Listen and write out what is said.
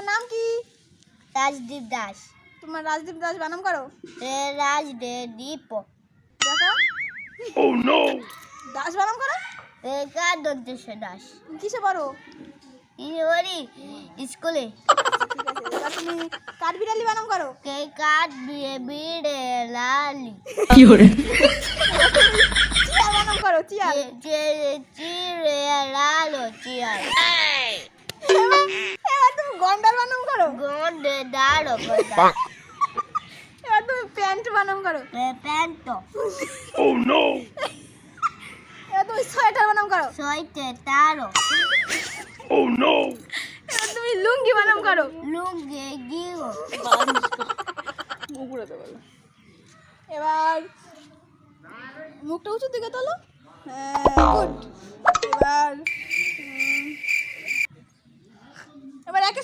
তোমার নাম কি? রাজদীপ দাস। তোমার রাজদীপ দাস বানাম করো। রাজদীপ দেখো দাস বানাম করো। দাস। কিসে পড়ো? স্কুলে। ঠিক আছে, এবার তুমি কাঠবিড়ালি বানাম করো। কাঠ বিড়ালি। চিয়ার বানাম করো। চিয়ার। চিয়ার। এবার তুমি গন্ডার বানাম করো। এবার তুমি প্যান্ট বানাম করো। প্যান্ট। এবার তুমি সোয়েটার বানাম করো। তারো। এবার তুমি লুঙ্গি বানাম করো। লুঙ্গি গিয়ে উপরে তো বলো। এবার মুখটা উঁচুর দিকে তোলো। গুড। এবার এবার একে